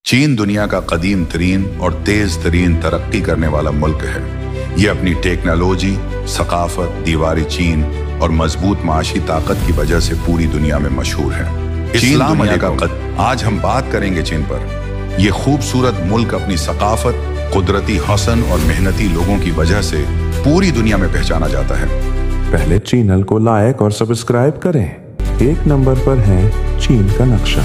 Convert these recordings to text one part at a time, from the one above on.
चीन दुनिया का कदीम तरीन और तेज तरीन तरक्की करने वाला मुल्क है। ये अपनी टेक्नोलॉजी, सकाफत, दीवारी चीन और मजबूत माशी ताकत की वजह से पूरी दुनिया में मशहूर है। इस्लाम दुनिया का आज हम बात करेंगे चीन पर। ये खूबसूरत मुल्क अपनी सकाफत, कुदरती हसन और मेहनती लोगों की वजह से पूरी दुनिया में पहचाना जाता है। पहले चैनल को लाइक और सब्सक्राइब करें। 1 नंबर पर है चीन का नक्शा।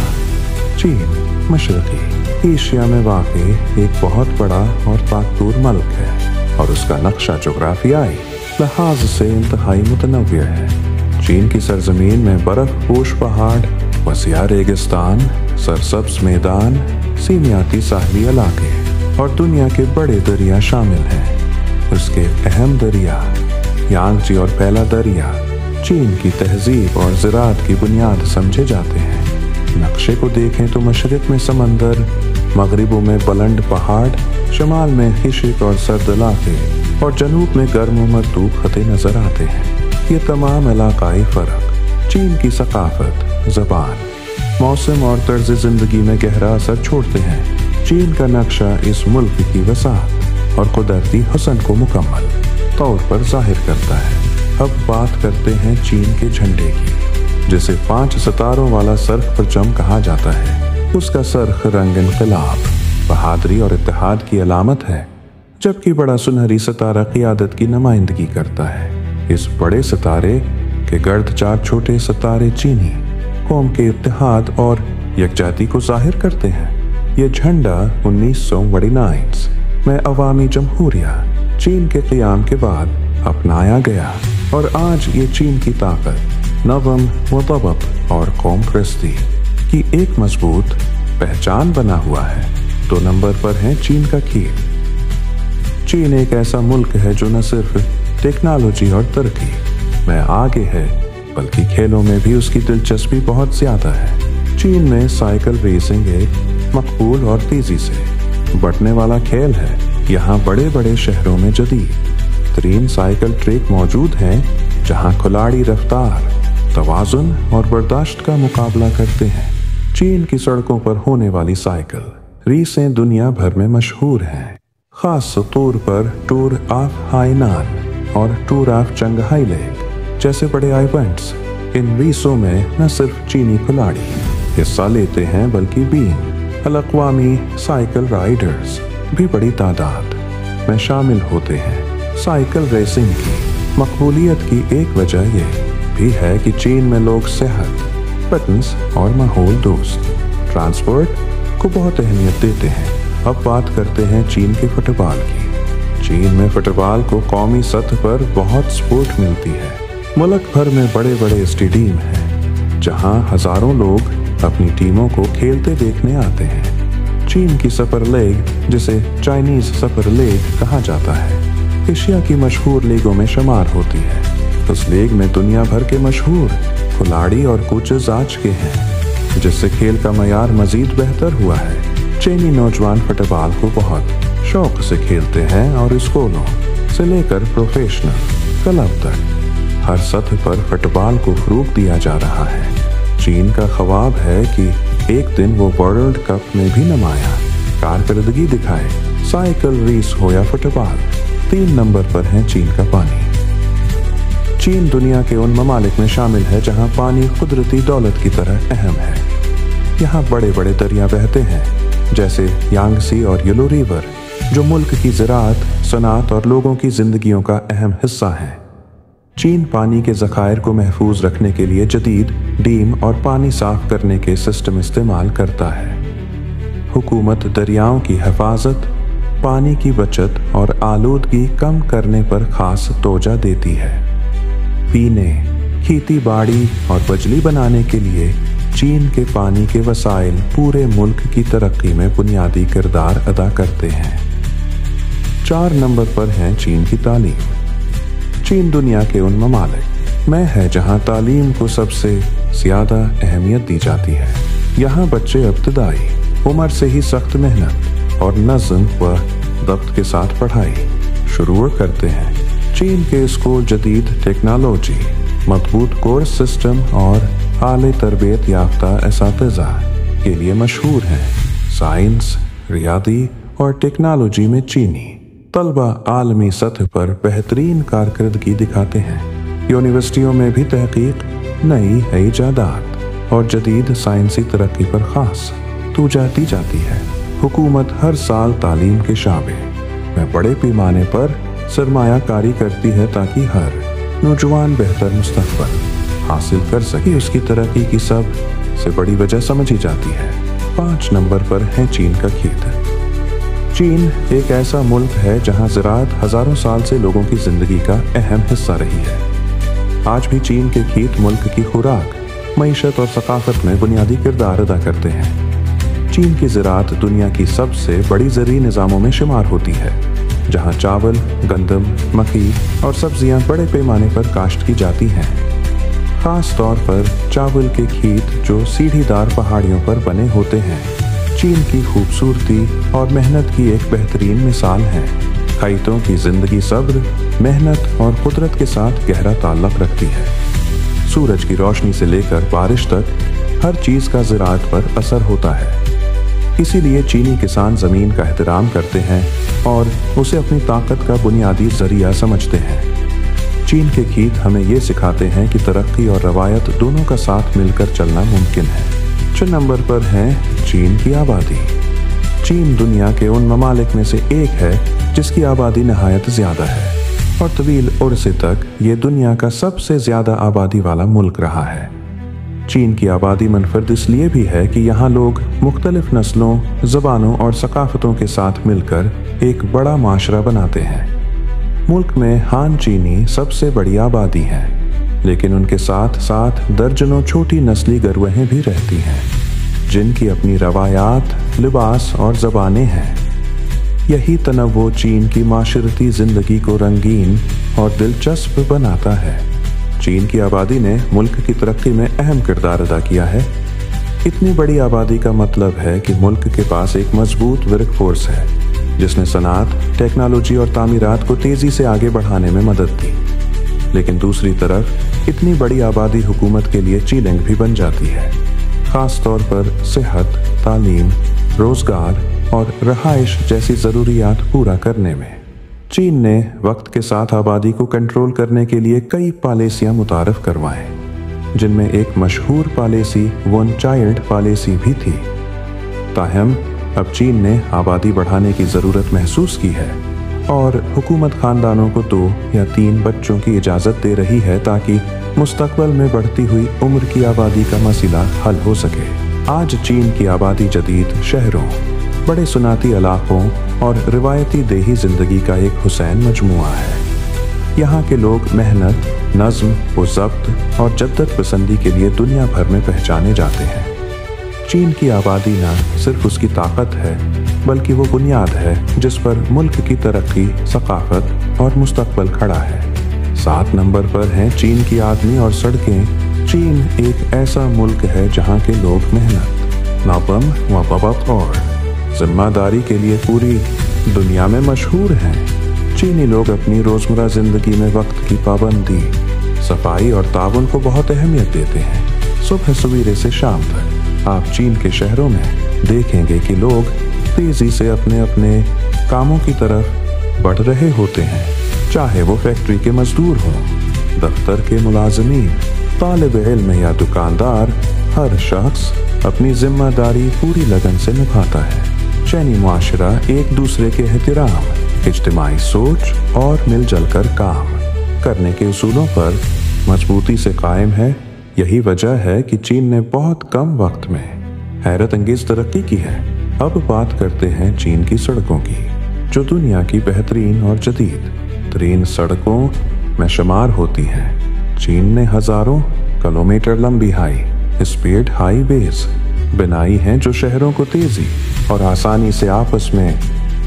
चीन मशरकी एशिया में वाक़ई एक बहुत बड़ा और ताकतवर मुल्क है और उसका नक्शा जोग्राफियाई लिहाज से इंतहाई मुतनव्वि है। चीन की सरजमीन में बर्फ पोश पहाड़, वसिया रेगिस्तान, सरसब्ज मैदान, सीमियाती साहली इलाके और दुनिया के बड़े दरिया शामिल हैं। उसके अहम दरिया यांगजी और पहला दरिया चीन की तहजीब और ज़राअत की बुनियाद समझे जाते हैं। नक्शे को देखें तो मशरिक में समंदर, मगरिबों में बुलंद पहाड़, शमाल में खिशक और सर्द इलाके और जनूब में गर्म और मरतूब खते नजर आते हैं। ये तमाम इलाकाई फ़र्क चीन की सकाफत, ज़बान, मौसम और तर्ज ज़िंदगी में गहरा असर छोड़ते हैं। चीन का नक्शा इस मुल्क की वसाअत और कुदरती हुस्न को मुकम्मल तौर पर ज़ाहिर करता है। अब बात करते हैं चीन के झंडे की, जिसे 5 सितारों वाला सर्ख परचम कहा जाता है। उसका सर्ख रंग इनकलाब, बहादुरी और इत्तेहाद की अलामत है, जबकि बड़ा सुनहरी सितारा क़ियादत की नुमाइंदगी करता है। इस बड़े सितारे के गर्द 4 छोटे सितारे चीनी कौम के इत्तेहाद और यकजाती को जाहिर करते हैं। ये झंडा 1949 में अवामी जमहूरिया चीन के क़याम के बाद अपनाया गया और आज ये चीन की ताकत, नज़म व ज़ब्त और कौम परस्ती की एक मजबूत पहचान बना हुआ है। 2 नंबर पर है चीन का खीर। चीन एक ऐसा मुल्क है जो न सिर्फ टेक्नोलॉजी और तरक्की में आगे है, बल्कि खेलों में भी उसकी दिलचस्पी बहुत ज़्यादा है। चीन में साइकिल रेसिंग एक मकबूल और तेज़ी से बढ़ने वाला खेल है। यहाँ बड़े बड़े शहरों में जदीद तरीन साइकिल ट्रैक मौजूद हैं, जहाँ खिलाड़ी रफ्तार, तवाज़ुन और बर्दाश्त का मुकाबला करते हैं। चीन की सड़कों पर होने वाली साइकिल रेसें दुनिया भर में मशहूर हैं, खास तौर पर टूर ऑफ हाइनान और टूर ऑफ चंगहाई लेक जैसे बड़े इवेंट्स। इन रेसों में न सिर्फ चीनी खिलाड़ी हिस्सा लेते हैं, बल्कि बीन अल-अक़वामी साइकिल राइडर्स भी बड़ी तादाद में शामिल होते हैं। साइकिल रेसिंग की मकबूलियत की एक वजह यह भी है कि चीन में लोग सेहत, फिटनेस और माहौल दोस्त ट्रांसपोर्ट को बहुत अहमियत देते हैं। अब बात करते हैं चीन के फुटबॉल की। चीन में फुटबॉल को कौमी सतह पर बहुत सपोर्ट मिलती है। मुल्क भर में बड़े बड़े स्टेडियम हैं, जहां हजारों लोग अपनी टीमों को खेलते देखने आते हैं। चीन की सुपर लीग, जिसे चाइनीज सुपर लीग कहा जाता है, एशिया की मशहूर लीगों में शुमार होती है। उस लीग में दुनिया भर के मशहूर खिलाड़ी और कोचेज आ चुके हैं, जिससे खेल का मयार मजीद बेहतर हुआ है। चीनी नौजवान फुटबॉल को बहुत शौक से खेलते हैं और स्कूलों से लेकर प्रोफेशनल क्लब तक हर सतह पर फुटबॉल को फरोग दिया जा रहा है। चीन का ख्वाब है कि एक दिन वो वर्ल्ड कप में भी नुमाया कारकर्दगी दिखाए, साइकिल रेस हो या फुटबॉल। 3 नंबर पर है चीन का पानी। चीन दुनिया के उन ममालिक में शामिल है जहां पानी कुदरती दौलत की तरह अहम है। यहाँ बड़े बड़े दरिया बहते हैं, जैसे यांगसी और येलो रिवर, जो मुल्क की ज़राअत, सनात और लोगों की ज़िंदगियों का अहम हिस्सा हैं। चीन पानी के ज़खायर को महफूज रखने के लिए जदीद डीम और पानी साफ करने के सिस्टम इस्तेमाल करता है। हुकूमत दरियाओं की हिफाजत, पानी की बचत और आलूदगी कम करने पर खास तोजा देती है। पीने, खेती बाड़ी और बिजली बनाने के लिए चीन के पानी के वसाइल पूरे मुल्क की तरक्की में बुनियादी किरदार अदा करते हैं। 4 नंबर पर है चीन की तालीम। चीन दुनिया के उन ममालिक में है जहां तालीम को सबसे ज़्यादा अहमियत दी जाती है। यहाँ बच्चे इब्तिदाई उम्र से ही सख्त मेहनत और नज़्म व ज़ब्त के साथ पढ़ाई शुरू करते हैं। चीन के स्कूल जदीद टेक्नोलॉजी, मजबूत कोर्स सिस्टम और आले तरबियत याफ्ता असातिज़ा के लिए मशहूर हैं। साइंस, रियादी और टेक्नोलॉजी में चीनी तलबा आलमी सतह पर बेहतरीन कारकर्दगी दिखाते हैं। यूनिवर्सिटियों में भी तहकीक, नई इजादात और जदीद साइंसी तरक्की पर खास तवज्जो दी जाती है। हुकूमत हर साल तालीम के शाबे में बड़े पैमाने पर सरमायाकारी करती है ताकि हर नौजवान बेहतर मुस्तकबल हासिल कर सके। उसकी तरक्की की सबसे बड़ी वजह समझी जाती है। 5 नंबर पर है चीन का खेत। चीन एक ऐसा मुल्क है जहां ज़राअत हज़ारों साल से लोगों की ज़िंदगी का अहम हिस्सा रही है। आज भी चीन के खेत मुल्क की खुराक, मईशत और सकाफत में बुनियादी किरदार अदा करते हैं। चीन की ज़राअत दुनिया की सबसे बड़ी ज़रूरी निज़ामों में शुमार होती है, जहां चावल, गंदम, मक्की और सब्जियां बड़े पैमाने पर काश्त की जाती हैं। ख़ास तौर पर चावल के खेत जो सीढ़ीदार पहाड़ियों पर बने होते हैं चीन की खूबसूरती और मेहनत की एक बेहतरीन मिसाल है। खैतों की ज़िंदगी सब्र, मेहनत और कुदरत के साथ गहरा ताल्लुक़ रखती है। सूरज की रोशनी से लेकर बारिश तक हर चीज़ का ज़राअत पर असर होता है। इसीलिए चीनी किसान ज़मीन का एहतराम करते हैं और उसे अपनी ताकत का बुनियादी ज़रिया समझते हैं। चीन के खेत हमें ये सिखाते हैं कि तरक्की और रवायत दोनों का साथ मिलकर चलना मुमकिन है। 6 नंबर पर है चीन की आबादी। चीन दुनिया के उन ममालिक में से एक है जिसकी आबादी नहायत ज़्यादा है और तवील अरसे तक ये दुनिया का सबसे ज़्यादा आबादी वाला मुल्क रहा है। चीन की आबादी मुनफरद इसलिए भी है कि यहाँ लोग मुख्तलिफ नस्लों, ज़बानों और सकाफ़तों के साथ मिलकर एक बड़ा माशरा बनाते हैं। मुल्क में हान चीनी सबसे बड़ी आबादी है, लेकिन उनके साथ साथ दर्जनों छोटी नस्ली गरोहें भी रहती हैं जिनकी अपनी रवायात, लिबास और ज़बानें हैं। यही तनव्वुर चीन की माशरती ज़िंदगी को रंगीन और दिलचस्प बनाता है। चीन की आबादी ने मुल्क की तरक्की में अहम किरदार अदा किया है। इतनी बड़ी आबादी का मतलब है कि मुल्क के पास एक मजबूत वर्क फोर्स है जिसने सनात, टेक्नोलॉजी और तामीरात को तेज़ी से आगे बढ़ाने में मदद दी। लेकिन दूसरी तरफ इतनी बड़ी आबादी हुकूमत के लिए चैलेंज भी बन जाती है, ख़ास तौर पर सेहत, तालीम, रोज़गार और रहाइश जैसी ज़रूरियात पूरा करने में। चीन ने वक्त के साथ आबादी को कंट्रोल करने के लिए कई पॉलिसियाँ मुतारफ़ करवाएं, जिनमें एक मशहूर पॉलिसी वन चाइल्ड पॉलिसी भी थी। ताहम अब चीन ने आबादी बढ़ाने की ज़रूरत महसूस की है और हुकूमत ख़ानदानों को 2 या 3 बच्चों की इजाज़त दे रही है ताकि मुस्तकबल में बढ़ती हुई उम्र की आबादी का मसला हल हो सके। आज चीन की आबादी जदीद शहरों, बड़े सुनाती इलाकों और रिवायती देही ज़िंदगी का एक हुसैन मजमुआ है। यहाँ के लोग मेहनत, नज़्म व ज़ब्त और जद्दत पसंदी के लिए दुनिया भर में पहचाने जाते हैं। चीन की आबादी न सिर्फ उसकी ताकत है बल्कि वो बुनियाद है जिस पर मुल्क की तरक्की, सकाफत और मुस्तकबल खड़ा है। 7 नंबर पर हैं चीन की आदमी और सड़कें। चीन एक ऐसा मुल्क है जहाँ के लोग मेहनत, नापम व बबत और जिम्मेदारी के लिए पूरी दुनिया में मशहूर हैं। चीनी लोग अपनी रोज़मर्रा ज़िंदगी में वक्त की पाबंदी, सफाई और ताउन को बहुत अहमियत देते हैं। सुबह सवेरे से शाम तक आप चीन के शहरों में देखेंगे कि लोग तेज़ी से अपने अपने कामों की तरफ बढ़ रहे होते हैं, चाहे वो फैक्ट्री के मजदूर हों, दफ्तर के मुलाजमीन, तालिब इल्म या दुकानदार। हर शख्स अपनी जिम्मेदारी पूरी लगन से निभाता है। चीनी मुआशरा एक दूसरे के एहतराम, इज्तिमाई सोच और मिलजुल कर काम करने के उसूलों पर मजबूती से कायम है। यही वजह है कि चीन ने बहुत कम वक्त में हैरत अंगेज तरक्की की है। अब बात करते हैं चीन की सड़कों की, जो दुनिया की बेहतरीन और जदीद तरीन सड़कों में शुमार होती हैं। चीन ने हज़ारों किलोमीटर लंबी हाई स्पीड हाईवेज बनाई हैं जो शहरों को तेज़ी और आसानी से आपस में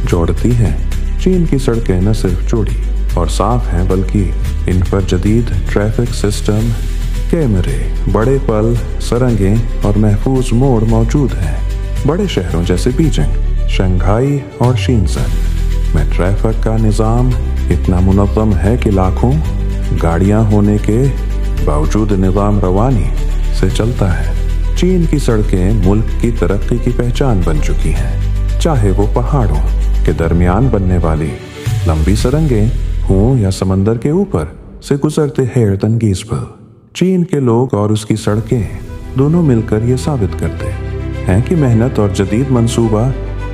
जोड़ती हैं। चीन की सड़कें न सिर्फ चौड़ी और साफ हैं बल्कि इन पर जदीद ट्रैफिक सिस्टम, कैमरे, बड़े पल, सरंगें और महफूज मोड़ मौजूद हैं। बड़े शहरों जैसे बीजिंग, शंघाई और शिनजन में ट्रैफिक का निज़ाम इतना मुनज़्ज़म है कि लाखों गाड़ियां होने के बावजूद निज़ाम रवानी से चलता है। चीन की सड़कें मुल्क की तरक्की की पहचान बन चुकी हैं, चाहे वो पहाड़ों के दरमियान बनने वाली लंबी सुरंगें हों या समंदर के ऊपर से गुजरते हैरत अंगेज पल। चीन के लोग और उसकी सड़कें दोनों मिलकर ये साबित करते हैं कि मेहनत और जदीद मंसूबा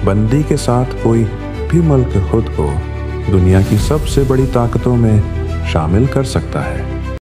बंदी के साथ कोई भी मुल्क खुद को दुनिया की सबसे बड़ी ताकतों में शामिल कर सकता है।